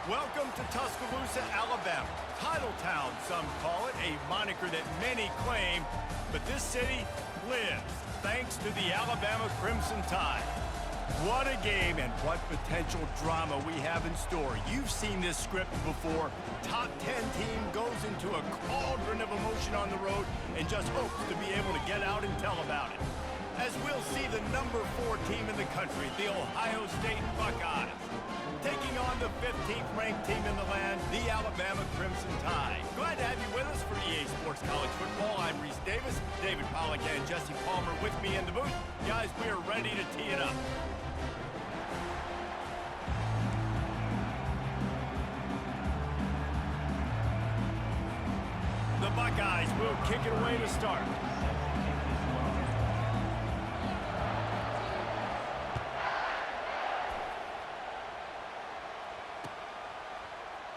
Welcome to Tuscaloosa, Alabama. Title Town, some call it, a moniker that many claim, but this city lives thanks to the Alabama Crimson Tide. What a game and what potential drama we have in store. You've seen this script before. Top 10 team goes into a cauldron of emotion on the road and just hopes to be able to get out and tell about it. As we'll see the number 4 team in the country, the Ohio State Buckeyes, taking on the 15th ranked team in the land, the Alabama Crimson Tide. Glad to have you with us for EA Sports College Football. I'm Reese Davis, David Pollack and Jesse Palmer with me in the booth. Guys, we are ready to tee it up. The Buckeyes will kick it away to start.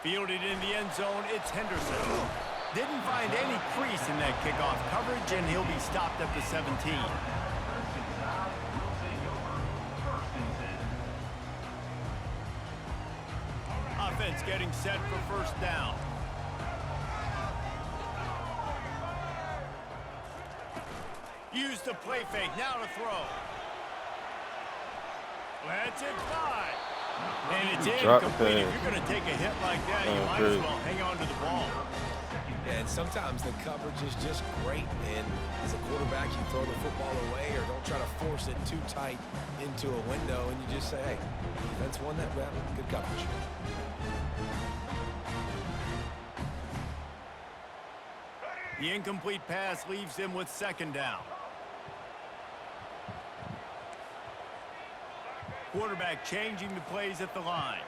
Fielded in the end zone, it's Henderson. Didn't find any crease in that kickoff coverage, and he'll be stopped at the 17. Offense getting set for first down. Use the play fake, now to throw. Let's it fly. And it's incomplete. If you're going to take a hit like that, you might as well hang on to the ball. Yeah, and sometimes the coverage is just great. And as a quarterback, you throw the football away or don't try to force it too tight into a window. And you just say, hey, defense won that battle. Good coverage. The incomplete pass leaves him with second down. Quarterback changing the plays at the line.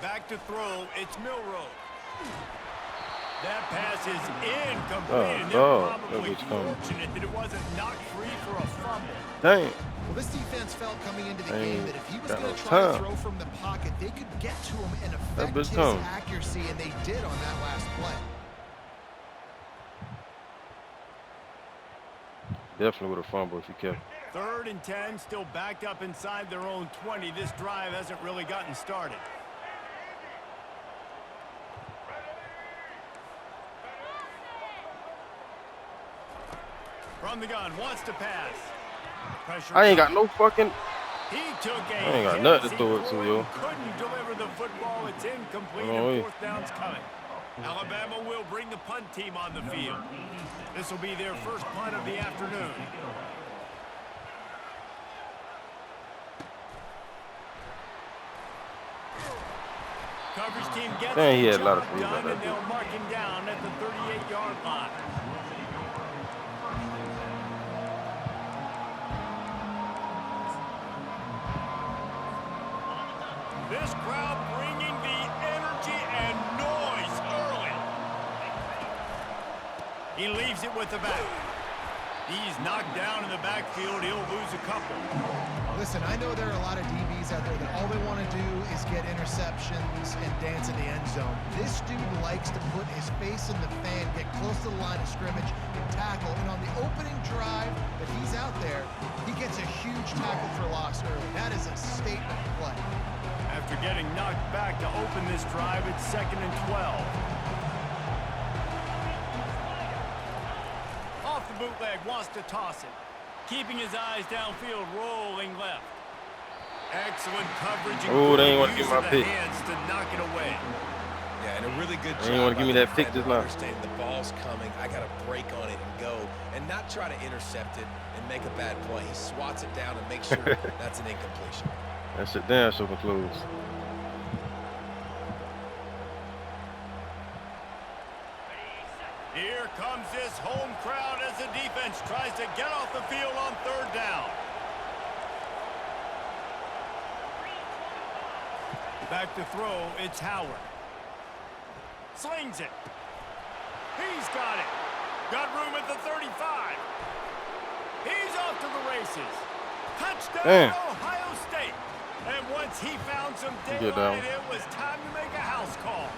Back to throw, it's Milroe. That pass is incomplete, and they're probably fortunate that it wasn't knocked free for a fumble. Dang. Well, this defense felt coming into the game that if he was going to try to throw from the pocket, they could get to him and affect his accuracy, and they did on that last play. Definitely would have fumbled if he kept. 3rd and 10, still backed up inside their own 20. This drive hasn't really gotten started. From the gun, wants to pass. Pressure. I ain't got no fucking. He took a I ain't got nothing to throw it to, yo. Couldn't deliver the football. It's incomplete, and 4th down's coming. Alabama will bring the punt team on the field. This will be their first punt of the afternoon. Coverage team gets the job done, and they'll mark him down at the 38-yard line. This crowd bringing the energy and noise early. He leaves it with the back. He's knocked down in the backfield. He'll lose a couple. Listen, I know there are a lot of DBs out there that all they want to do is get interceptions and dance in the end zone. This dude likes to put his face in the fan, get close to the line of scrimmage, and tackle. And on the opening drive that he's out there, he gets a huge tackle for loss early. That is a statement play. After getting knocked back to open this drive, it's 2nd and 12. Off the bootleg, wants to toss it. Keeping his eyes downfield, rolling left. Excellent coverage. Oh, they ain't want to give my pick. Hands to knock it away. Yeah, and a really good job. They ain't want to give me that pick just now. Understanding the ball's coming, I got to break on it and go, and not try to intercept it and make a bad play. He swats it down and makes sure that's an incompletion. That shit damn sure can close. Here comes this home crowd as the defense tries to get off the field on 3rd down. Back to throw, it's Howard. Slings it. He's got it. Got room at the 35. He's off to the races. Touchdown, Ohio State. And once he found some daylight, it was time to make a house call.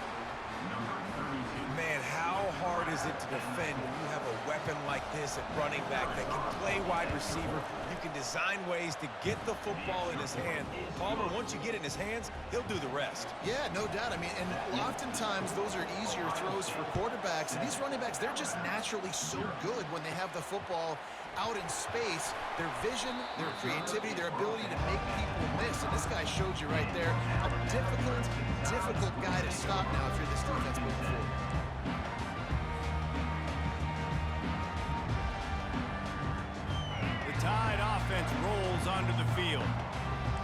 Man, how hard is it to defend when you have a weapon like this at running back that can play wide receiver. You can design ways to get the football in his hand. Palmer, once you get it in his hands, he'll do the rest. Yeah, no doubt. I mean, and oftentimes those are easier throws for quarterbacks. And these running backs, they're just naturally so good when they have the football out in space. Their vision, their creativity, their ability to make people miss. And this guy showed you right there a difficult guy to stop now if you're this defense moving forward. The Tide offense rolls onto the field.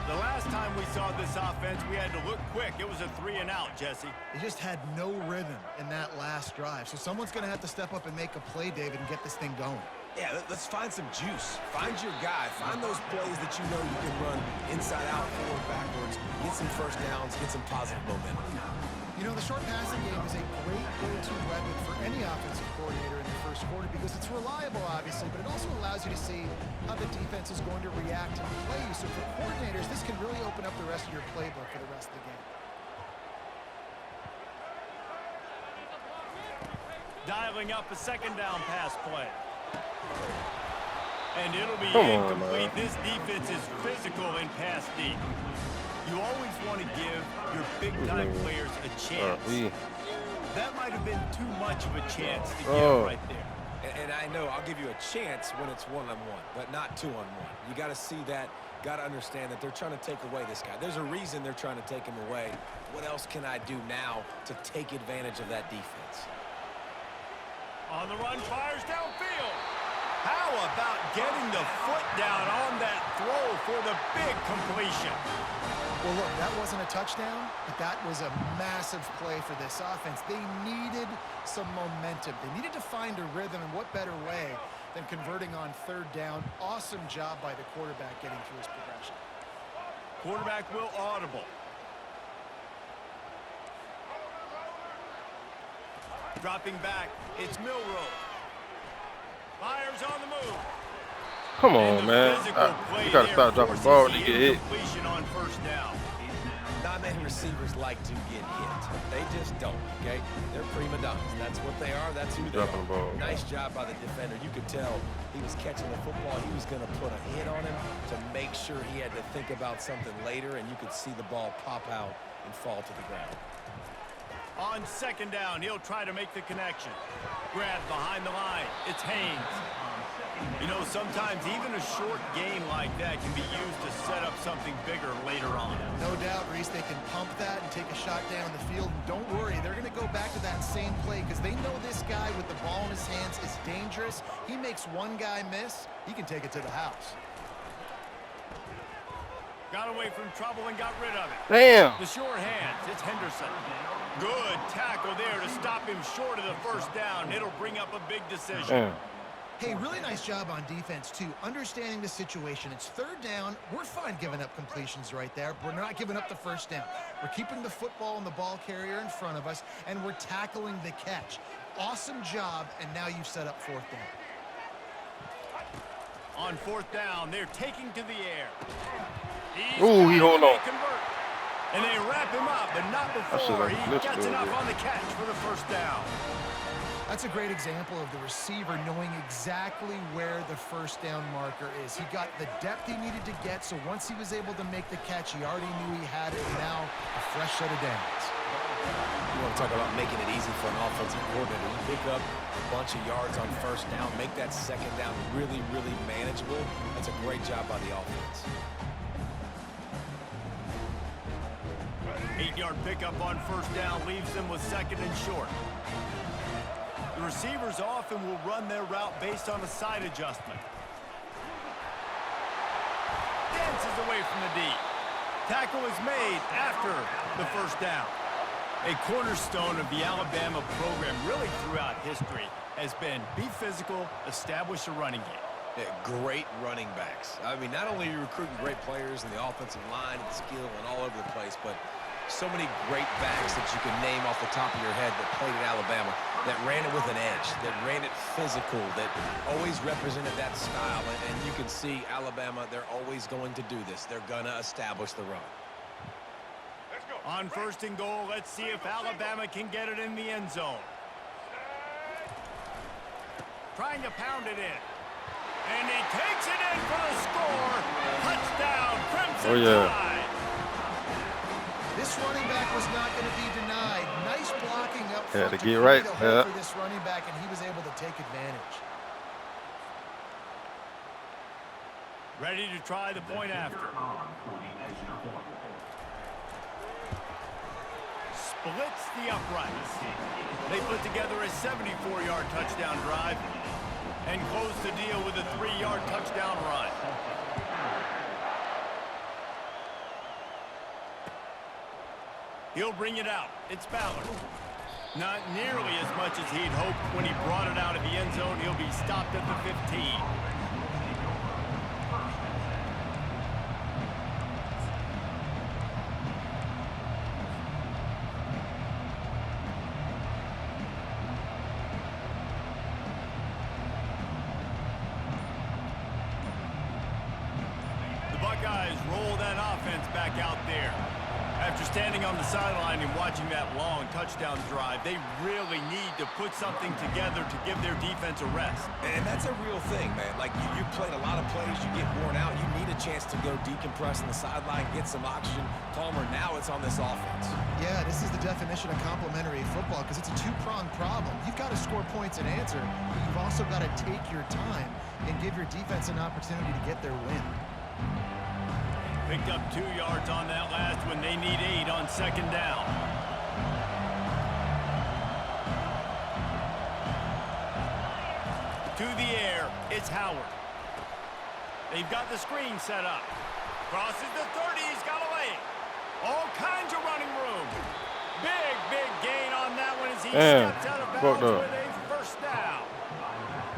The last time we saw this offense, we had to look quick. It was a 3-and-out, Jesse. They just had no rhythm in that last drive. So someone's going to have to step up and make a play, David, and get this thing going. Yeah, let's find some juice. Find your guy. Find those plays that you know you can run inside out, forward, backwards. Get some first downs. Get some positive momentum. You know, the short passing game is a great go-to weapon for any offensive coordinator in the first quarter because it's reliable, obviously, but it also allows you to see how the defense is going to react and play you. So for coordinators, this can really open up the rest of your playbook for the rest of the game. Dialing up a second down pass play. And it'll be Come on, incomplete. man. This defense is physical in pass deep. You always want to give your big-time players a chance. That might have been too much of a chance to give right there. And I know I'll give you a chance when it's one-on-one, but not two-on-one. You got to see that, got to understand that they're trying to take away this guy. There's a reason they're trying to take him away. What else can I do now to take advantage of that defense? On the run, fires downfield. How about getting the foot down on that throw for the big completion? Well, look, that wasn't a touchdown, but that was a massive play for this offense. They needed some momentum. They needed to find a rhythm, and what better way than converting on third down. Awesome job by the quarterback getting through his progression. Quarterback will audible. Dropping back, it's Milroe. Fires on the move. Come on, man. You got to stop dropping the ball when you get hit. Completion on first down. Not many receivers like to get hit. They just don't, okay? They're prima donnas. That's what they are. That's who they Dropping the ball. are. Nice job by the defender. You could tell he was catching the football. He was going to put a hit on him to make sure he had to think about something later, and you could see the ball pop out and fall to the ground. On second down, he'll try to make the connection. Grab behind the line. It's Haynes. You know, sometimes even a short game like that can be used to set up something bigger later on. No doubt, Reese, they can pump that and take a shot down the field. Don't worry, they're going to go back to that same play because they know this guy with the ball in his hands is dangerous. He makes one guy miss, he can take it to the house. Got away from trouble and got rid of it. Damn. The short hands, it's Henderson. Good tackle there to stop him short of the first down. It'll bring up a big decision. Damn. Hey, really nice job on defense, too. Understanding the situation. It's third down. We're fine giving up completions right there. We're not giving up the first down. We're keeping the football and the ball carrier in front of us, and we're tackling the catch. Awesome job, and now you've set up fourth down. On fourth down, they're taking to the air. Ooh, he hold on. And they wrap him up, but not before he gets enough on the catch for the first down. That's a great example of the receiver knowing exactly where the first down marker is. He got the depth he needed to get, so once he was able to make the catch, he already knew he had it, and now a fresh set of downs. You want to talk about making it easy for an offensive coordinator. You pick up a bunch of yards on first down, make that second down really, really manageable. That's a great job by the offense. 8-yard pickup on first down leaves them with second and short. The receivers often will run their route based on a side adjustment. Dances away from the D. Tackle is made after the first down. A cornerstone of the Alabama program really throughout history has been be physical, establish a running game. Yeah, great running backs. I mean, not only are you recruiting great players in the offensive line and skill and all over the place, but so many great backs that you can name off the top of your head that played at Alabama, that ran it with an edge, that ran it physical, that always represented that style. And you can see Alabama, they're always going to do this. They're going to establish the run. On first and goal, let's see if Alabama can get it in the end zone. trying to pound it in. And he takes it in for the score. Touchdown, Crimson Tide. This running back was not going to be denied. Nice blocking up front to get right. For this running back, and he was able to take advantage. Ready to try the point after. Splits the uprights. They put together a 74-yard touchdown drive and close the deal with a 3-yard touchdown run. He'll bring it out. It's Ballard. Not nearly as much as he'd hoped when he brought it out of the end zone. He'll be stopped at the 15. Buckeyes roll that offense back out there. After standing on the sideline and watching that long touchdown drive, they really need to put something together to give their defense a rest. And that's a real thing, man. Like, you played a lot of plays, you get worn out, you need a chance to go decompress on the sideline, get some oxygen. Palmer, now it's on this offense. Yeah, this is the definition of complementary football because it's a two-pronged problem. You've got to score points and answer, but you've also got to take your time and give your defense an opportunity to get their win. Picked up 2 yards on that last one. They need 8 on second down. To the air, it's Howard. They've got the screen set up. Crosses the 30, he's got a lane. All kinds of running room. Big gain on that one as he steps out of bounds with a first down.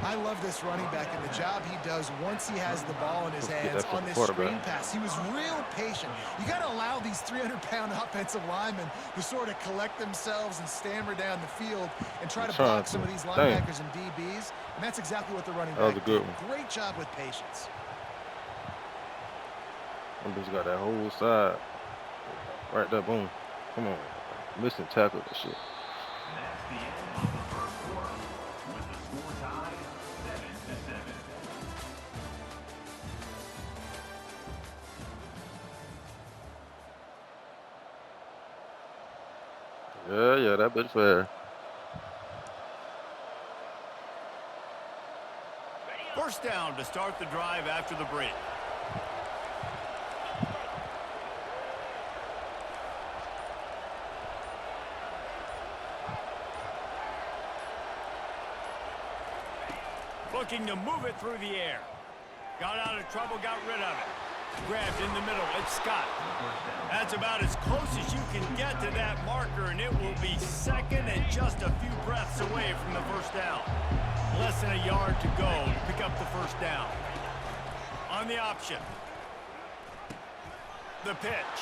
I love this running back and the job he does once he has the ball in his hands on this screen pass. He was real patient. You got to allow these 300-pound offensive linemen to sort of collect themselves and stammer down the field and try to block some of these linebackers and DBs. And that's exactly what the running back did. Great job with patience. That bitch got that whole side. Right there, boom. Come on. Missing tackle and shit. Yeah, that bitch fair. First down to start the drive after the break. Looking to move it through the air. Got out of trouble, got rid of it. Grabbed in the middle, it's Scott. That's about as close as you can get to that marker, and it will be second and just a few breaths away from the first down. Less than a yard to go to pick up the first down. On the option. The pitch.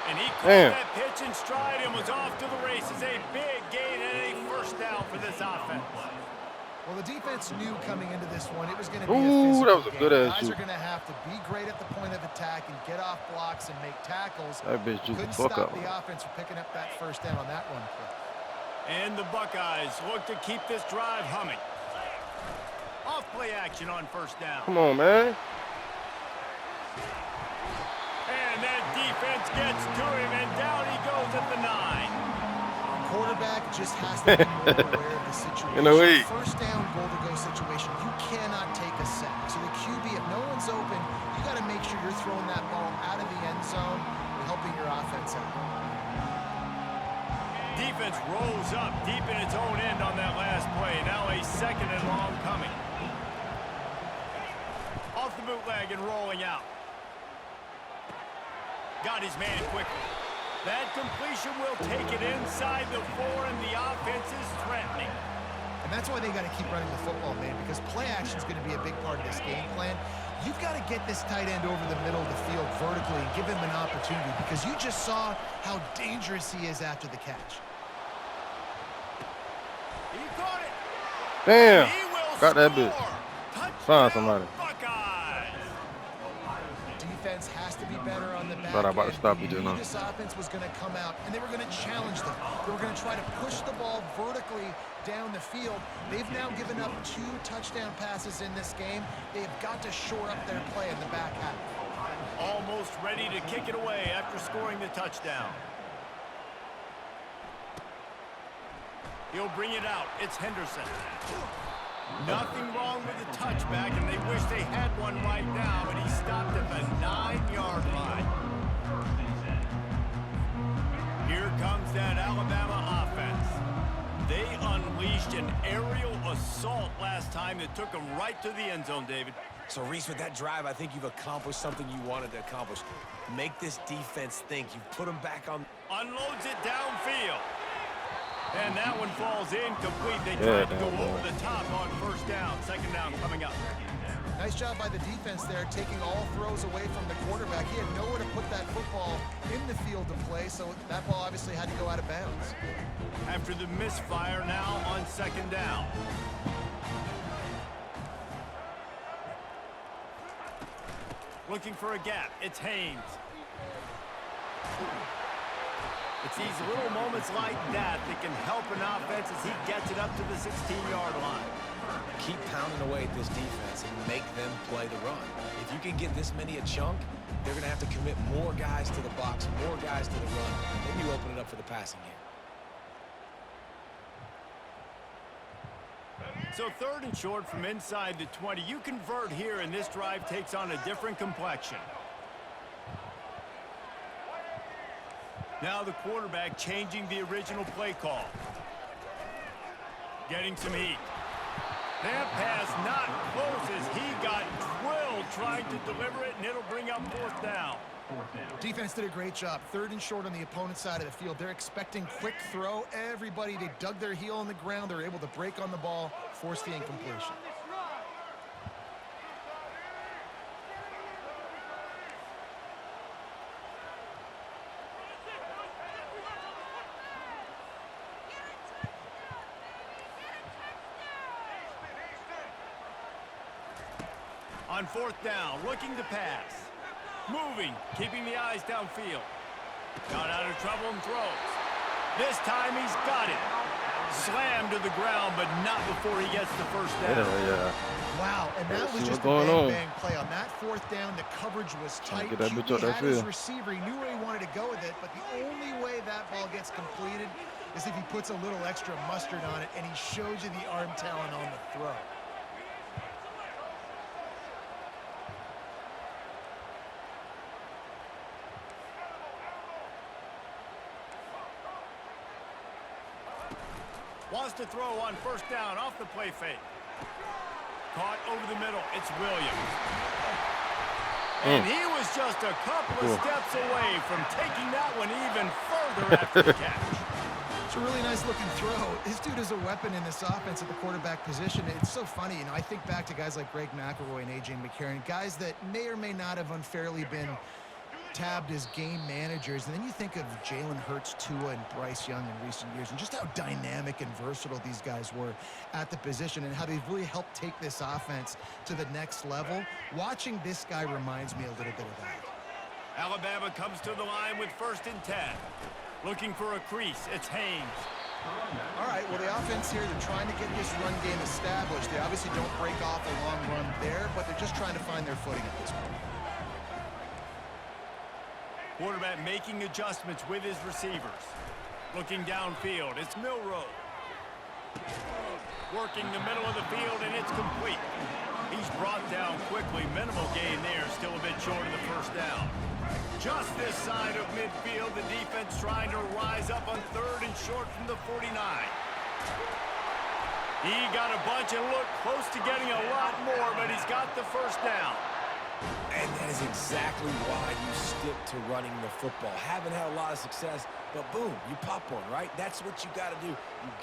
And he caught that pitch in stride and was off to the races. A big gain and a first down for this offense. Well, the defense knew coming into this one it was going to be a physical that was a game. good ass Guys shoot. are going to have to be great at the point of attack and get off blocks and make tackles. That bitch just couldn't fuck stop up. the offense from picking up that first down on that one play. And the Buckeyes look to keep this drive humming. Off play action on first down. Come on, man. And that defense gets to him, and down he goes at the 9. Quarterback just has to be more aware of the situation. First down, goal-to-go situation. You cannot take a sack. So the QB, if no one's open, you got to make sure you're throwing that ball out of the end zone and helping your offense out. Defense rolls up deep in its own end on that last play. Now a second and long coming. Off the bootleg and rolling out. Got his man quickly. That completion will take it inside the 4, and the offense is threatening. And that's why they got to keep running the football, man, because play action is going to be a big part of this game plan. You've got to get this tight end over the middle of the field vertically and give him an opportunity because you just saw how dangerous he is after the catch. He caught it. Damn. He will Got that score. bitch. Touchdown, Find somebody. Buckeyes. defense has to be better on the back Thought I about to end. stop you They just knew now. this offense was going to come out, and they were going to challenge them. They were going to try to push the ball vertically down the field. They've now given up 2 touchdown passes in this game. They've got to shore up their play in the back half. Almost ready to kick it away after scoring the touchdown. He'll bring it out. It's Henderson. Nothing wrong with the touchback, and they wish they had one right now, but he stopped at the 9-yard line. Here comes that Alabama offense. They unleashed an aerial assault last time that took them right to the end zone, David. So, Reese, with that drive, I think you've accomplished something you wanted to accomplish. Make this defense think. You've put them back on. Unloads it downfield. And that one falls incomplete. They tried to go over the top on first down. Second down coming up. Nice job by the defense there, taking all throws away from the quarterback. He had nowhere to put that football in the field to play, so that ball obviously had to go out of bounds. After the misfire, now on second down. Looking for a gap. It's Haynes. It's these little moments like that that can help an offense as he gets it up to the 16-yard line. Keep pounding away at this defense and make them play the run. If you can get this many a chunk, they're going to have to commit more guys to the box, more guys to the run. Then you open it up for the passing game. So 3rd and short from inside the 20. You convert here, and this drive takes on a different complexion. Now the quarterback changing the original play call. Getting some heat. That pass not close as he got drilled trying to deliver it, and it'll bring up 4th down. Defense did a great job. 3rd and short on the opponent's side of the field. They're expecting quick throw. Everybody, they dug their heel on the ground. They're able to break on the ball, force the incompletion. On 4th down, looking to pass. Moving, keeping the eyes downfield. Got out of trouble and throws. This time he's got it. Slammed to the ground, but not before he gets the first down. Yeah. Wow, and that was See just a what's going on. bang play. On that 4th down, the coverage was tight. Get that bitch QB out that had his field. receiver. He knew where he wanted to go with it, but the only way that ball gets completed is if he puts a little extra mustard on it, and he shows you the arm talent on the throw. Wants to throw on 1st down off the play fake. Caught over the middle. It's Williams. And he was just a couple of steps away from taking that one even further after the catch. It's a really nice looking throw. This dude is a weapon in this offense at the quarterback position. It's so funny, I think back to guys like Greg McElroy and A.J. McCarron, guys that may or may not have unfairly been tabbed as game managers, and then you think of Jalen Hurts, Tua, and Bryce Young in recent years, and just how dynamic and versatile these guys were at the position and how they've really helped take this offense to the next level. Watching this guy reminds me a little bit of that. Alabama comes to the line with 1st and 10. Looking for a crease. It's Haynes. All right, well, the offense here, they're trying to get this run game established. They obviously don't break off a long run there, but they're just trying to find their footing at this point. Quarterback making adjustments with his receivers. Looking downfield, it's Milroe. Working the middle of the field, and it's complete. He's brought down quickly. Minimal gain there, still a bit short of the 1st down. Just this side of midfield, the defense trying to rise up on 3rd and short from the 49. He got a bunch and looked close to getting a lot more, but he's got the 1st down. And that is exactly why you stick to running the football. Haven't had a lot of success, but boom, you pop one, right? That's what you got to do.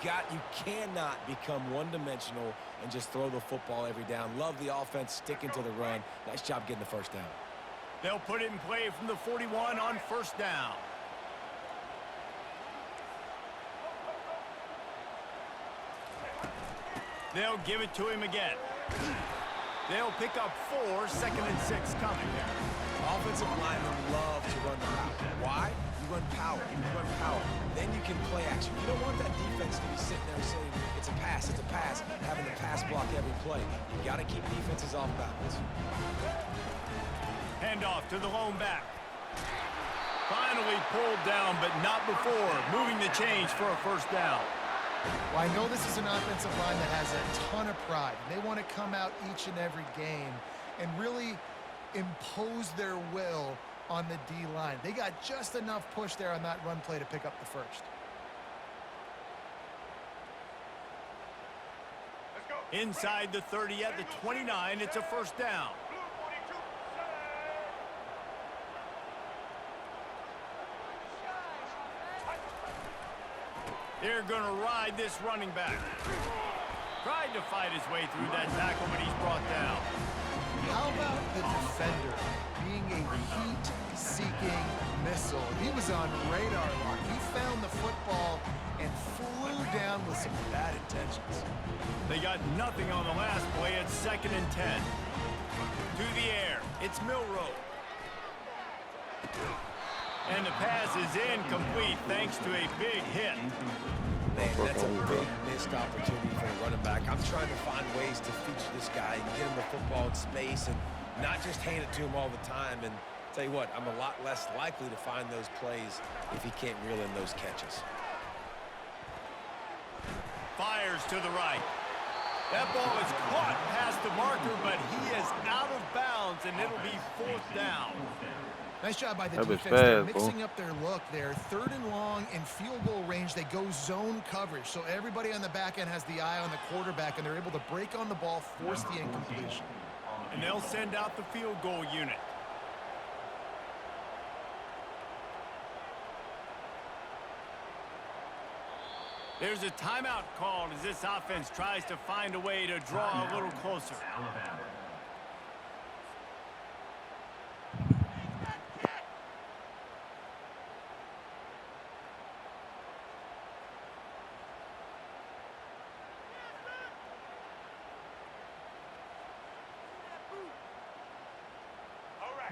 You cannot become one-dimensional and just throw the football every down. Love the offense sticking to the run. Nice job getting the 1st down. They'll put it in play from the 41 on 1st down. They'll give it to him again. They'll pick up 4, 2nd and 6 coming. offensive linemen love to run the route. Why? You run power. You run power. Then you can play action. You don't want that defense to be sitting there saying, it's a pass, having to pass block every play. You got to keep defenses off balance. Handoff to the lone back. Finally pulled down, but not before. Moving the change for a first down. Well, I know this is an offensive line that has a ton of pride. They want to come out each and every game and really impose their will on the D-line. They got just enough push there on that run play to pick up the first. Inside the 30 at the 29, it's a first down. They're going to ride this running back. Tried to fight his way through that tackle, but he's brought down. How about the defender being a heat-seeking missile? He was on radar lock. He found the football and flew down with some bad intentions. They got nothing on the last play. It's 2nd and 10. To the air. It's Milroe. And the pass is incomplete thanks to a big hit. Man, that's a big missed opportunity for a running back. I'm trying to find ways to feature this guy and get him the football in space and not just hand it to him all the time. And tell you what, I'm a lot less likely to find those plays if he can't reel in those catches. Fires to the right. That ball is caught past the marker, but he is out of bounds, and it'll be 4th down. Nice job by the That was defense. They're fast, mixing up their look there. 3rd and long in field goal range. They go zone coverage. So everybody on the back end has the eye on the quarterback, and they're able to break on the ball, force the incompletion. And they'll send out the field goal unit. There's a timeout called as this offense tries to find a way to draw a little closer.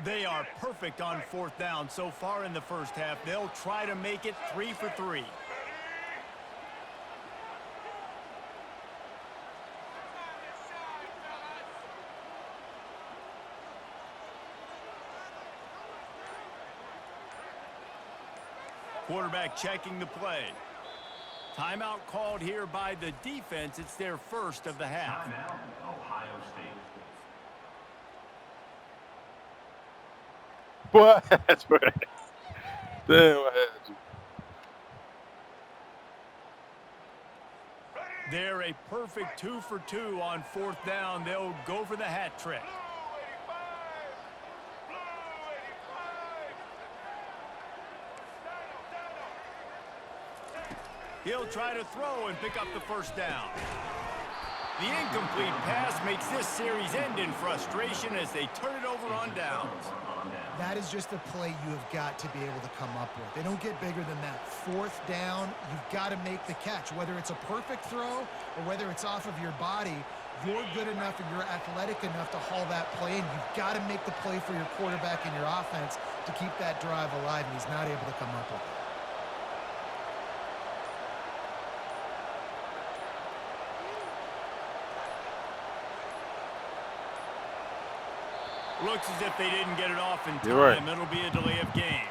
They are perfect on 4th down so far in the first half. They'll try to make it 3 for 3. Quarterback checking the play. Timeout called here by the defense. It's their first of the half. Ohio State. What? That's right. Damn, I had you. They're a perfect 2 for 2 on 4th down. They'll go for the hat trick. He'll try to throw and pick up the first down. The incomplete pass makes this series end in frustration as they turn it over on downs. That is just a play you have got to be able to come up with. They don't get bigger than that. 4th down, you've got to make the catch. Whether it's a perfect throw or whether it's off of your body, you're good enough and you're athletic enough to haul that play in. You've got to make the play for your quarterback and your offense to keep that drive alive, and he's not able to come up with it. Looks as if they didn't get it off in time. You're right. It'll be a delay of game.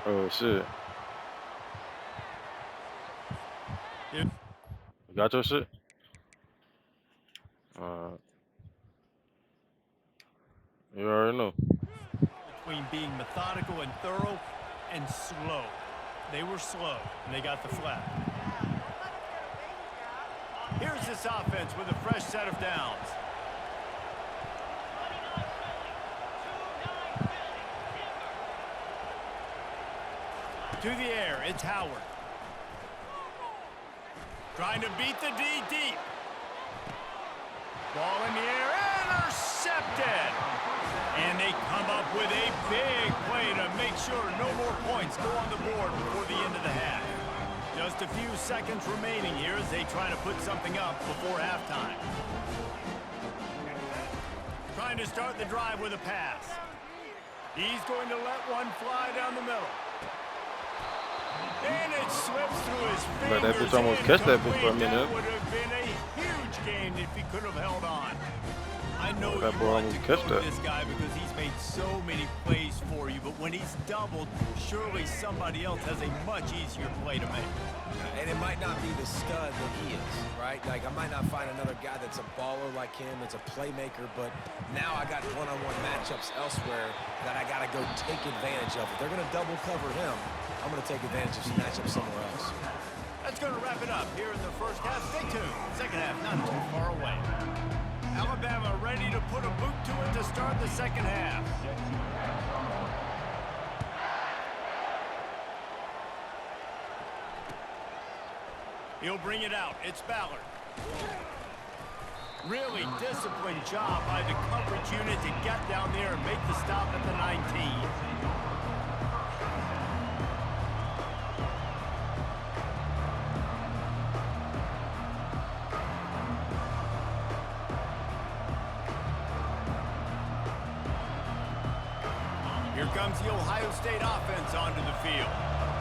Oh, shit. Yep. You got your shit? You already know. Between being methodical and thorough and slow. They were slow, and they got the flag. Here's this offense with a fresh set of downs. To the air, it's Howard. Trying to beat the D deep. Ball in the air, intercepted. And they come up with a big play to make sure no more points go on the board before the end of the half. Just a few seconds remaining here as they try to put something up before halftime. Trying going to start the drive with a pass. He's going to let one fly down the middle. And it slips through his fingers. Let that bitch almost catch that bitch for a minute. That would have been a huge gain if he could have held on. I know That you boy want to almost go catch to that. this guy because he's made so many plays for you, but when he's doubled, surely somebody else has a much easier play to make. And it might not be the stud that he is, right? Like, I might not find another guy that's a baller like him, that's a playmaker, but now I got one-on-one matchups elsewhere that I got to go take advantage of. If they're going to double cover him, I'm going to take advantage of some matchups somewhere else. That's going to wrap it up here in the first half. Stay tuned. Second half not too far away. Alabama ready to put a boot to it to start the second half. He'll bring it out. It's Ballard. Really disciplined job by the coverage unit to get down there and make the stop at the 19. Here comes the Ohio State offense onto the field.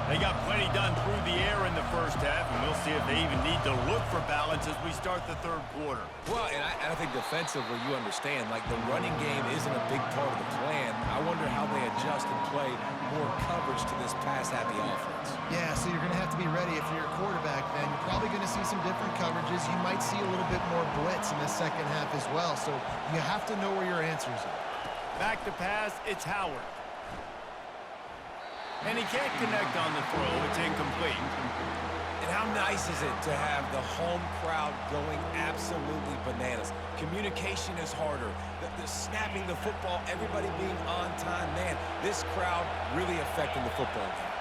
They got plenty done through the air in the first half, and we'll see if they even need to look for balance as we start the third quarter. Well, and I think defensively, you understand, like the running game isn't a big part of the plan. I wonder how they adjust and play more coverage to this pass-happy offense. Yeah, so you're going to have to be ready if you're a quarterback then. You're probably going to see some different coverages. You might see a little bit more blitz in the second half as well, so you have to know where your answers are. Back to pass, it's Howard. And he can't connect on the throw. It's incomplete. And how nice is it to have the home crowd going absolutely bananas? Communication is harder. The snapping the football, everybody being on time. Man, this crowd really affecting the football game.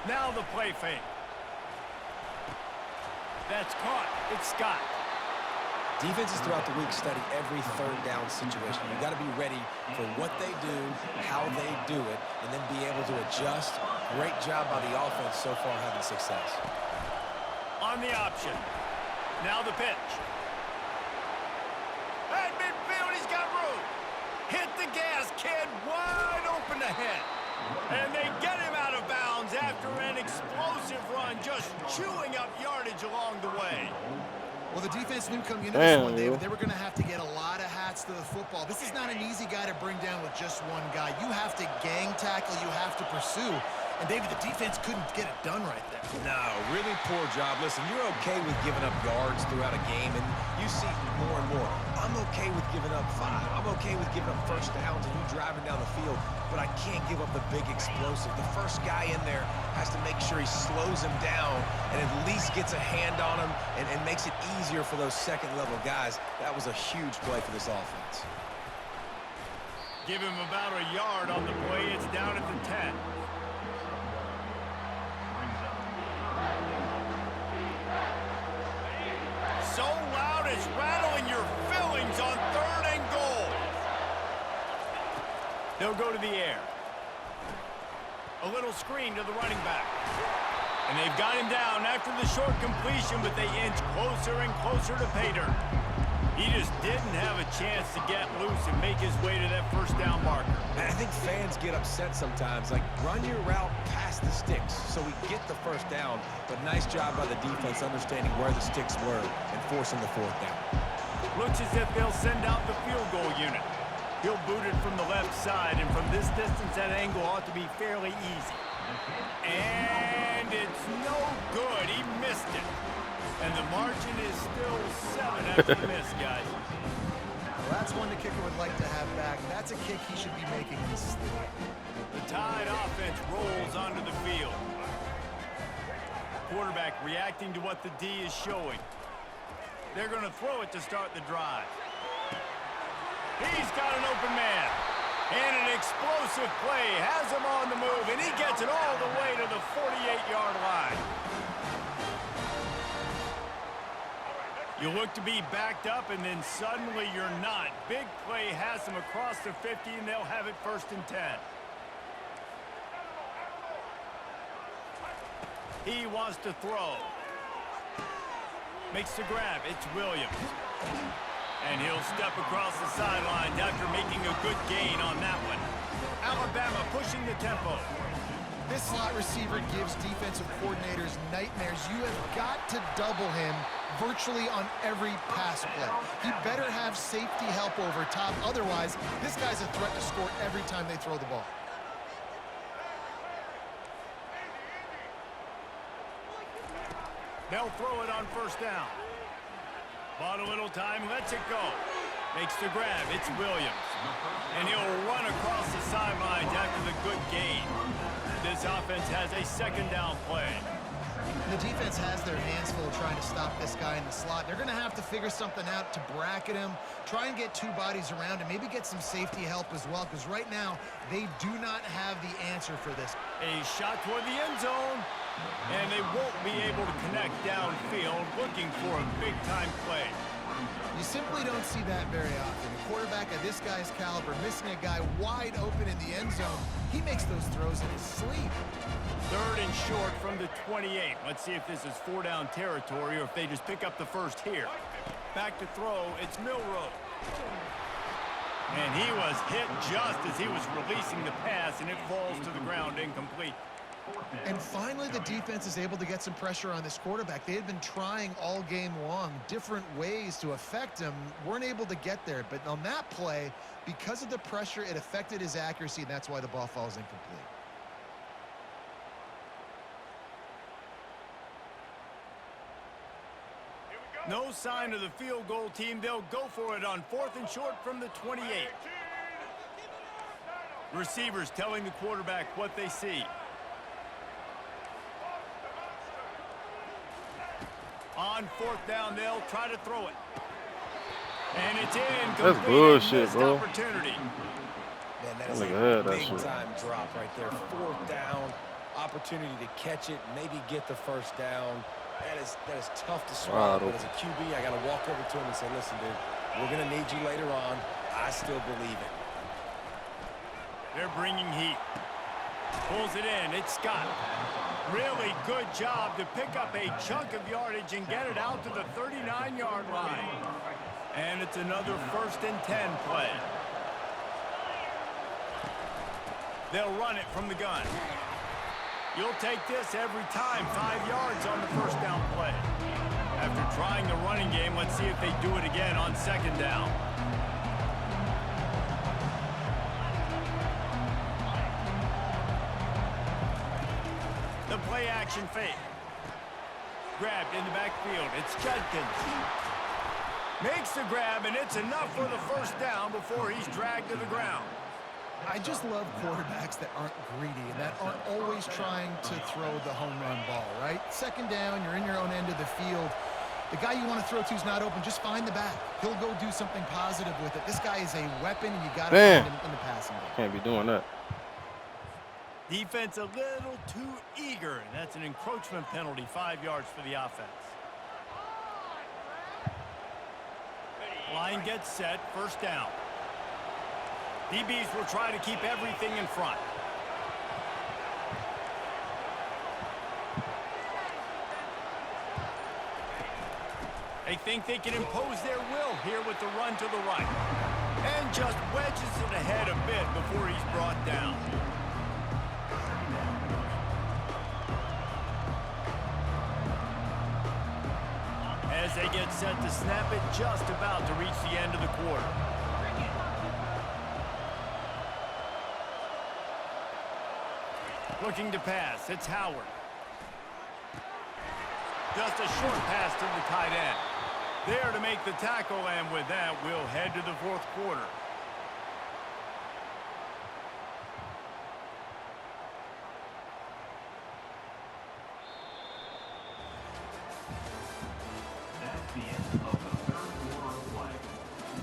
Now the play fake. That's caught. It's Scott. Defenses throughout the week study every third down situation. You got to be ready for what they do, how they do it, and then be able to adjust. Great job by the offense so far having success. On the option. Now the pitch. At midfield, he's got room. Hit the gas, kid. Wide open ahead. And they get him out of bounds after an explosive run, just chewing up yardage along the way. Well, the defense knew coming into this one, David, they were going to have to get a lot of hats to the football. This is not an easy guy to bring down with just one guy. You have to gang tackle, you have to pursue. And, David, the defense couldn't get it done right there. No, really poor job. Listen, you're okay with giving up yards throughout a game, and you see more and more. I'm okay with giving up 5. I'm okay with giving up first downs and you driving down the field, but I can't give up the big explosive. The first guy in there has to make sure he slows him down and at least gets a hand on him and makes it easier for those second-level guys. That was a huge play for this offense. Give him about a yard on the play. It's down at the 10. So loud it's rattling your fillings on 3rd and goal. They'll go to the air. A little screen to the running back. And they've got him down after the short completion, but they inch closer and closer to pay dirt. He just didn't have a chance to get loose and make his way to that first down marker. And I think fans get upset sometimes. Like, run your route past the sticks so we get the first down. But nice job by the defense understanding where the sticks were and forcing the 4th down. Looks as if they'll send out the field goal unit. He'll boot it from the left side, and from this distance, that angle ought to be fairly easy. And it's no good. He missed it. And the margin is still 7 after the miss, guys. Well, that's one the kicker would like to have back. That's a kick he should be making in this league. The Tide offense rolls onto the field. Quarterback reacting to what the D is showing. They're going to throw it to start the drive. He's got an open man. And an explosive play has him on the move, and he gets it all the way to the 48-yard line. You look to be backed up, and then suddenly you're not. Big play has them across the 50, and they'll have it 1st and 10. He wants to throw. Makes the grab. It's Williams. And he'll step across the sidelines after making a good gain on that one. Alabama pushing the tempo. This slot receiver gives defensive coordinators nightmares. You have got to double him virtually on every pass play. He better have safety help over top. Otherwise, this guy's a threat to score every time they throw the ball. They'll throw it on first down. Bought a little time, lets it go. Makes the grab, it's Williams. And he'll run across the sidelines after the good gain. This offense has a second down play. The defense has their hands full trying to stop this guy in the slot. They're going to have to figure something out to bracket him, try and get two bodies around him, maybe get some safety help as well, because right now they do not have the answer for this. A shot toward the end zone, and they won't be able to connect downfield, looking for a big-time play. You simply don't see that very often. A quarterback of this guy's caliber missing a guy wide open in the end zone. He makes those throws in his sleep. Third and short from the 28. Let's see if this is four-down territory or if they just pick up the first here. Back to throw, it's Milroe. And he was hit just as he was releasing the pass, and it falls to the ground incomplete. And finally, the defense is able to get some pressure on this quarterback. They had been trying all game long, different ways to affect him, weren't able to get there. But on that play, because of the pressure, it affected his accuracy, and that's why the ball falls incomplete. No sign of the field goal team. They'll go for it on fourth and short from the 28. Receivers telling the quarterback what they see. On fourth down, they'll try to throw it. And it's incomplete. That's bullshit, bro. Opportunity. Man, that is a a big-time drop right there. Fourth down, opportunity to catch it, maybe get the first down. That is tough to swallow. But as a QB, I got to walk over to him and say, listen, dude, we're going to need you later on. I still believe it. They're bringing heat. Pulls it in. It's Scott. Really good job to pick up a chunk of yardage and get it out to the 39-yard line. And it's another 1st and 10 play. They'll run it from the gun. You'll take this every time. 5 yards on the first down play. After trying the running game, let's see if they do it again on second down. The play action fake. Grabbed in the backfield. It's Judkins. Makes the grab, and it's enough for the first down before he's dragged to the ground. I just love quarterbacks that aren't greedy and that aren't always trying to throw the home run ball, right? Second down, you're in your own end of the field. The guy you want to throw to is not open. Just find the back. He'll go do something positive with it. This guy is a weapon, and you got to find him in the passing game. Can't be doing that. Defense a little too eager. That's an encroachment penalty, 5 yards for the offense. Line gets set, first down. DBs will try to keep everything in front. They think they can impose their will here with the run to the right. And just wedges it ahead a bit before he's brought down. As they get set to snap it, just about to reach the end of the quarter. Looking to pass, it's Howard. Just a short pass to the tight end. There to make the tackle, and with that, we'll head to the fourth quarter. That's the end of the third quarter of play.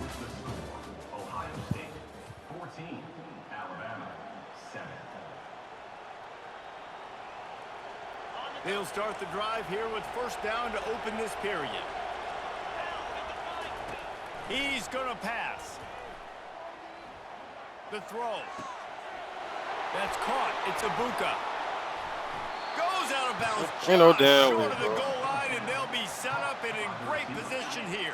With the score, Ohio State 14, Alabama 7. They'll start the drive here with first down to open this period. He's going to pass. The throw. That's caught. It's Ibuka. Goes knows Alabama's Ain't no just damn short way, of the bro. goal line, and they'll be set up and in great position here.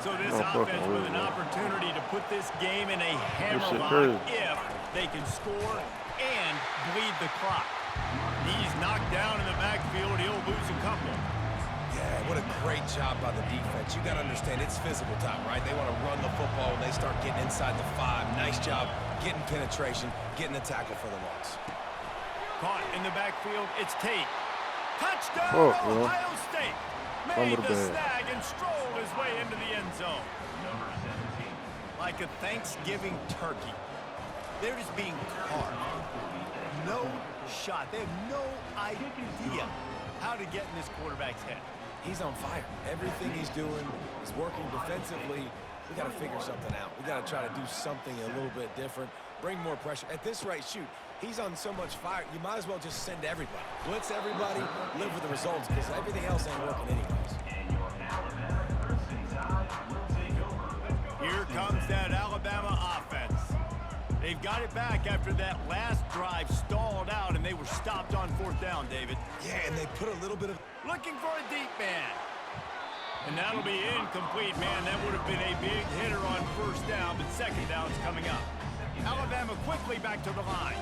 So this No fucking offense with way, an bro. opportunity to put this game in a This shit hammerlock crazy. if they can score and bleed the clock. He's knocked down in the backfield. He'll lose a couple. Yeah, what a great job by the defense. You got to understand, it's physical time, right? They want to run the football when they start getting inside the 5. Nice job getting penetration, getting the tackle for the loss. Caught in the backfield. It's Tate. Touchdown, Oh, bro. Ohio State. Some Made of the the bad. snag and strolled his way into the end zone. Number 17. Like a Thanksgiving turkey. They're just being carved. No shot. They have no idea how to get in this quarterback's head. He's on fire. Everything he's doing is working defensively. We got to figure something out. We got to try to do something a little bit different. Bring more pressure. At this rate, shoot, he's on so much fire, you might as well just send everybody. Blitz everybody, live with the results, because everything else ain't working anyways. And your Alabama Crimson Tide will take over. Here comes that Alabama offense. They've got it back after that last drive stalled out, and they were stopped on 4th down, David. Yeah, and they put a little bit of... Looking for a deep man. And that'll be incomplete, man. That would have been a big hitter on 1st down, but 2nd down's coming up. Alabama quickly back to the line.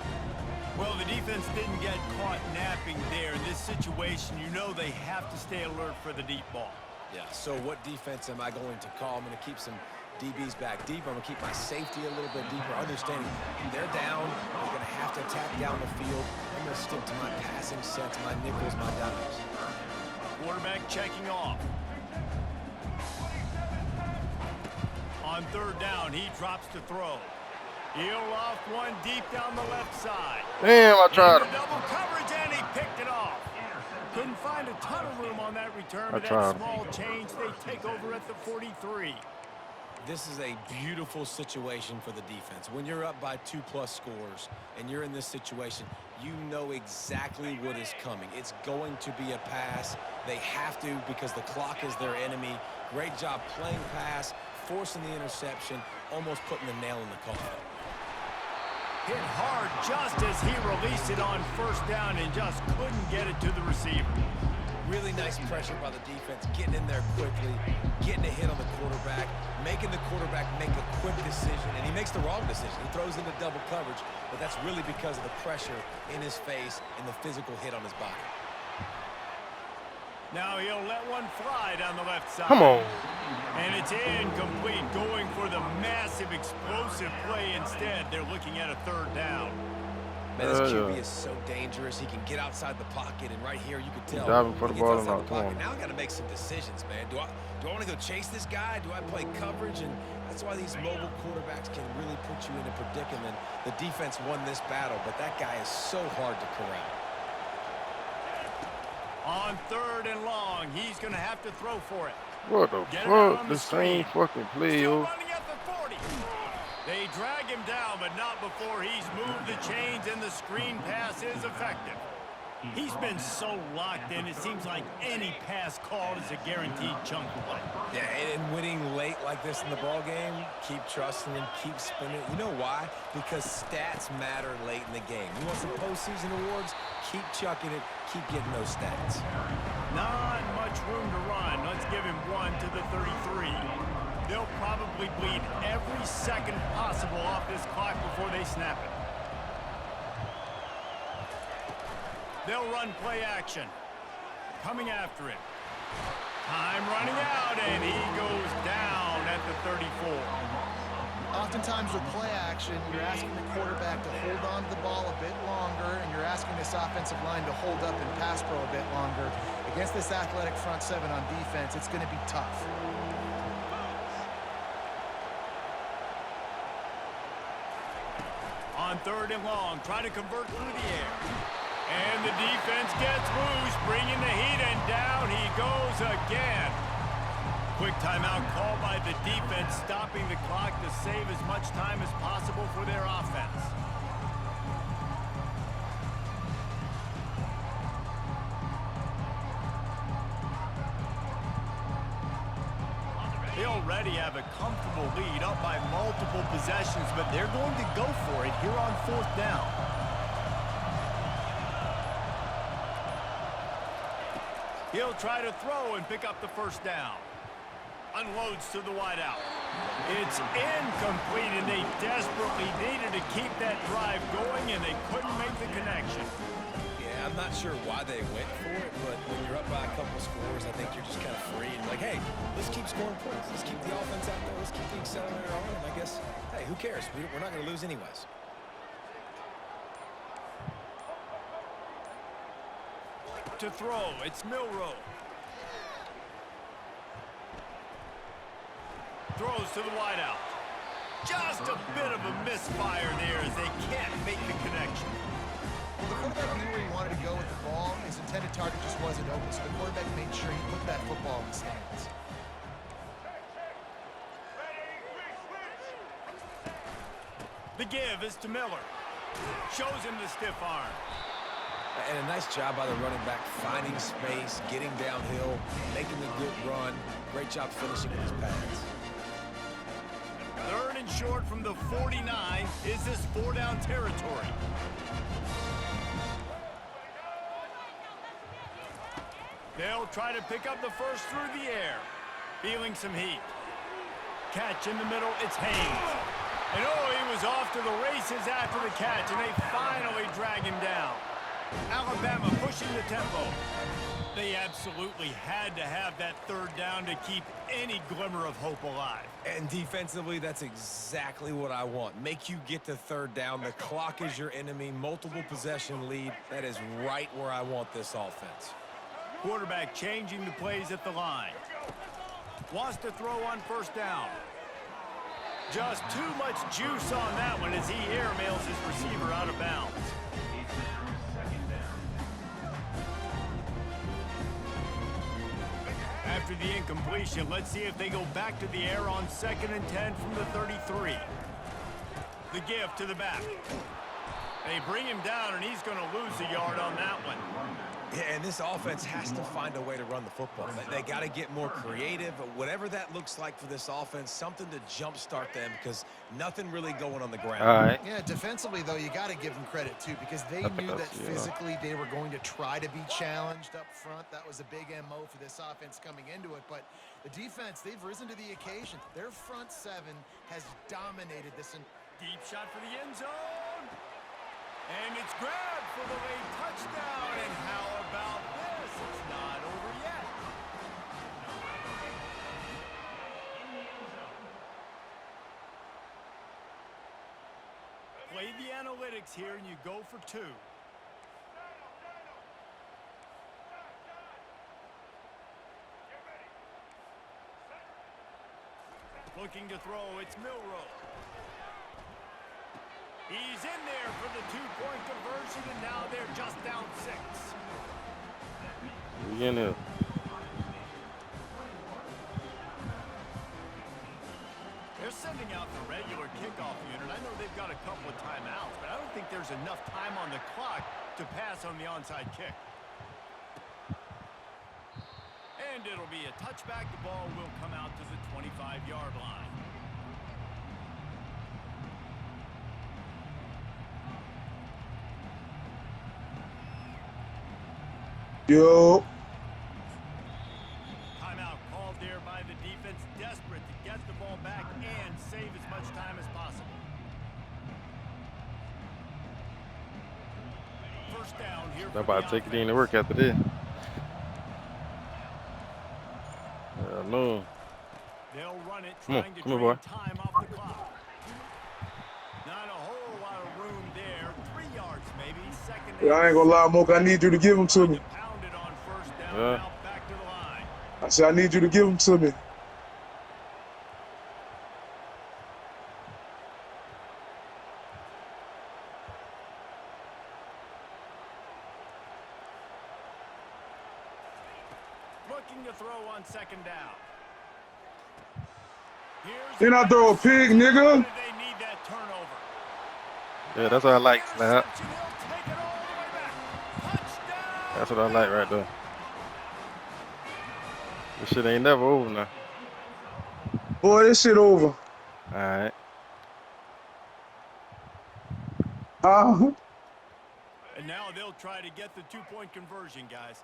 Well, the defense didn't get caught napping there. In this situation, you know they have to stay alert for the deep ball. Yeah, so what defense am I going to call? I'm going to keep some DBs back deep. I'm going to keep my safety a little bit deeper. Understanding they're down. They're going to have to attack down the field. I'm going to stick to my passing sets, my nickels, my dimes. Quarterback checking off. On 3rd down, he drops to throw. He'll off one deep down the left side. Damn, I tried Into him. double coverage, and he picked it off. Couldn't find a ton of room on that return, but tried that him. small change, they take over at the 43. This is a beautiful situation for the defense. When you're up by 2+ scores and you're in this situation, you know exactly what is coming. It's going to be a pass. They have to because the clock is their enemy. Great job playing pass, forcing the interception, almost putting the nail in the coffin. Hit hard just as he released it on 1st down and just couldn't get it to the receiver. Really nice pressure by the defense, getting in there quickly, getting a hit on the quarterback, making the quarterback make a quick decision, and he makes the wrong decision. He throws into double coverage, but that's really because of the pressure in his face and the physical hit on his body. Now he'll let one fly down the left side. Come on. And it's incomplete, going for the massive explosive play instead. They're looking at a 3rd down. Man, this QB is so dangerous. He can get outside the pocket, and right here you can tell. Diving for he the gets ball outside and the out. Come pocket. on. Now I got to make some decisions, man. Do I want to go chase this guy? Do I play coverage? And that's why these mobile quarterbacks can really put you in a predicament. The defense won this battle, but that guy is so hard to corral. On 3rd and long, he's going to have to throw for it. What the Get it out fuck? on The the same screen. fucking play, Still yo. running at the 40. They drag him down, but not before he's moved the chains and the screen pass is effective. He's been so locked in, it seems like any pass called is a guaranteed chunk play. Yeah, and winning late like this in the ball game, keep trusting him, keep spinning. You know why? Because stats matter late in the game. You want some postseason awards? Keep chucking it, keep getting those stats. Not much room to run. Let's give him one to the 33. They'll probably bleed every second possible off this clock before they snap it. They'll run play action. Coming after him. Time running out, and he goes down at the 34. Oftentimes with play action, you're asking the quarterback to hold on to the ball a bit longer, and you're asking this offensive line to hold up and pass pro a bit longer. Against this athletic front 7 on defense, it's going to be tough. On 3rd and long, trying to convert through the air. And the defense gets loose, bringing the heat, and down he goes again. Quick timeout called by the defense, stopping the clock to save as much time as possible for their offense. They already have a comfortable lead, up by multiple possessions, but they're going to go for it here on 4th down. He'll try to throw and pick up the first down. Unloads to the wideout. It's incomplete, and they desperately needed to keep that drive going, and they couldn't make the connection. Yeah, I'm not sure why they went for it, but when you're up by a couple of scores, I think you're just kind of free and like, hey, let's keep scoring points. Let's keep the offense out there. Let's keep the accelerator on, and I guess, hey, who cares? We're not going to lose anyways. To throw, it's Milroe. Throws to the wideout. Just a bit of a misfire there as they can't make the connection. Well, the quarterback knew where he wanted to go with the ball. His intended target just wasn't open, so the quarterback made sure he put that football in the stands. The give is to Miller. Shows him the stiff arm. And a nice job by the running back, finding space, getting downhill, making a good run. Great job finishing with his pads. Third and short from the 49. Is this 4-down territory? They'll try to pick up the first through the air. Feeling some heat. Catch in the middle, it's Haynes. And oh, he was off to the races after the catch, and they finally drag him down. Alabama pushing the tempo. They absolutely had to have that third down to keep any glimmer of hope alive. And defensively, that's exactly what I want. Make you get to third down. The clock is your enemy. Multiple possession lead. That is right where I want this offense. Quarterback changing the plays at the line. Wants to throw on first down. Just too much juice on that one as he airmails his receiver out of bounds. After the incompletion, let's see if they go back to the air on 2nd and 10 from the 33. The give to the back. They bring him down, and he's going to lose a yard on that one. Yeah, and this offense has to find a way to run the football. They got to get more creative. Whatever that looks like for this offense, something to jumpstart them because nothing really going on the ground. All right. Yeah, defensively, though, you got to give them credit, too, because they knew that physically they were going to try to be challenged up front. That was a big MO for this offense coming into it. But the defense, they've risen to the occasion. Their front seven has dominated this. Deep shot for the end zone. And it's grabbed for the late touchdown. And how about this? It's not over yet. Play the analytics here, and you go for 2. Looking to throw, it's Milroe. He's in there for the 2-point conversion, and now they're just down 6. We in there. They're sending out the regular kickoff unit. I know they've got a couple of timeouts, but I don't think there's enough time on the clock to pass on the onside kick. And it'll be a touchback. The ball will come out to the 25-yard line. Yo. Timeout called there by the defense, desperate to get the ball back and save as much time as possible. First down here. They're about to take it in to work after this. No. They'll run it, Come on, trying to come on, drain boy. time off the clock. Not a whole lot of room there. 3 yards maybe. Second. Yeah, I ain't gonna lie, Moke. I need you to give them to me. Pounded on first down. Yeah. Now back to the line. I said I need you to give them to me. Looking to throw on second down. Here's Then I throw a pig, nigga. They need that turnover. Yeah, that's what I like. Snap. Interception, he'll take it all the way back. Touchdown. That's what I like right there. This shit ain't never over now. Boy, this shit over. All right. And now they'll try to get the 2-point conversion, guys.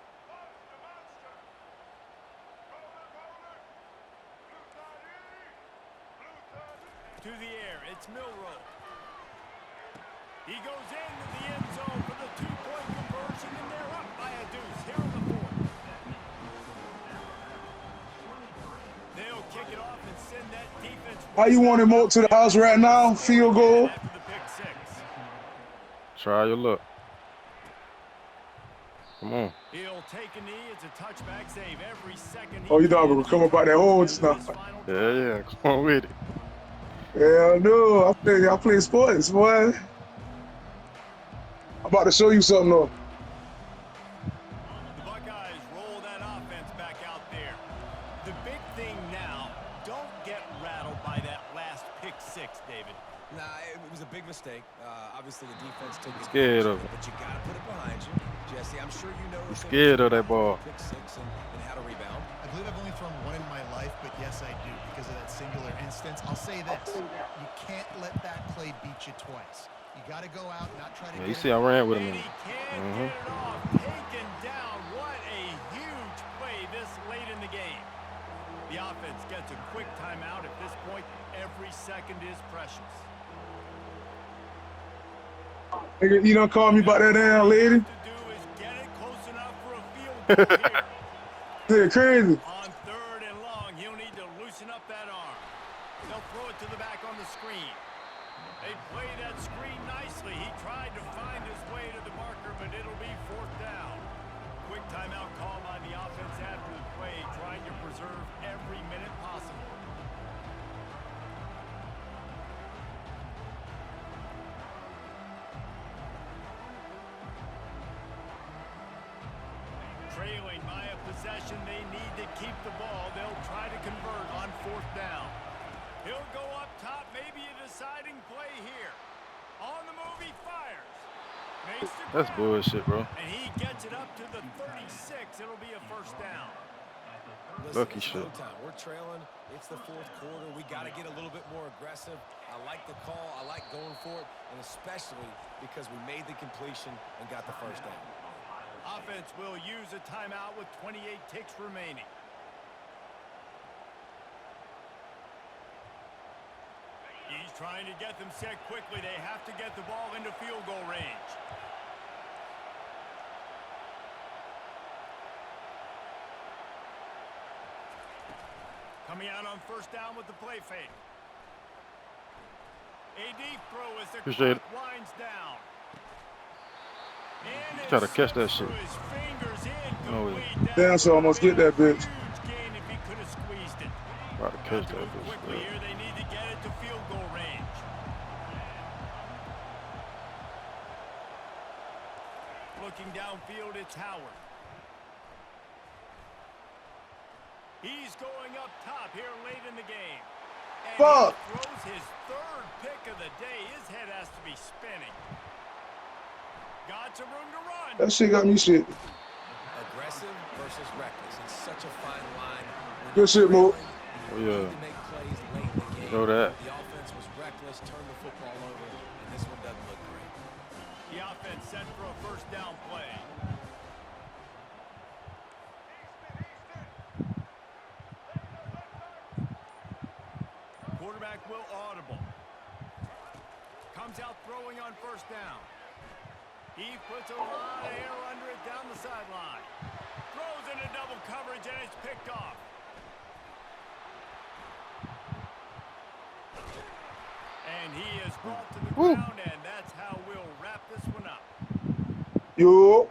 to the air. It's Milroe. He goes into the end zone for the two-point conversion, and they're up by a deuce here in the fourth. They'll kick it off and send that defense. How you want him up to the house right now? Field goal. After the pick six. Try your luck. Come on. He'll take a knee. It's a touchback save every second. Oh, you dog will come up out that hole just now. Yeah. Come on with it. Hell no. I play sports, boy. I'm about to show you something though. The Buckeyes roll that offense back out there. The big thing now, don't get rattled by that last pick six, David. Nah, it was a big mistake. Obviously, the defense took it. Scared of it. But you got to put it behind you. Jesse, I'm sure you know. Scared of that ball. Pick six and how to rebound. I believe I've only thrown one in my life, but yes, I do because of that singular instance. I'll say this: you can't let that play beat you twice. You got to go out, not try to. Yeah, you see, I ran with him. And he can't get it off. Taken down. What a huge play this late in the game. The offense gets a quick timeout. At this point, every second is precious. Nigga, you don't call me about that damn lady. What to do is get it close enough for a field goal here. Yeah, crazy. On third and long, he'll need to loosen up that arm. They'll throw it to the back on the screen. They play that screen nicely. He tried to find his way to the marker, but it'll be fourth down. Quick timeout call by the offense after the play, trying to preserve every minute possible. Trailing by a possession, they need to keep the ball. They'll try to convert on fourth down. He'll go up top, maybe a deciding play here. On the move, he fires. Makes the That's grab. bullshit, bro. And he gets it up to the 36. It'll be a first down. Listen, Lucky it's shit. showtime. We're trailing. It's the fourth quarter. We got to get a little bit more aggressive. I like the call. I like going for it, and especially because we made the completion and got the first down. Offense will use a timeout with 28 ticks remaining. He's trying to get them set quickly. They have to get the ball into field goal range. Coming out on first down with the play fake. A deep throw as the Appreciate clock winds down. Try to catch that shit. No, Damn, so almost get that bitch. about to catch that bitch. Quickly here, they need to get it to field goal range. Looking downfield, it's Howard. He's going up top here late in the game. And Fuck. he throws his third pick of the day. His head has to be spinning. Got some room to run. That shit got me shit. Aggressive versus reckless. It's such a fine line. Good shit, Mo. Oh, yeah. To make plays late in the game. Know that. The offense was reckless, turned the football over, and this one doesn't look great. The offense set for a first down play. Quarterback will audible. Comes out throwing on first down. He puts a lot of air under it down the sideline. Throws into double coverage and it's picked off. And he is brought to the ground, and that's how we'll wrap this one up. Yo.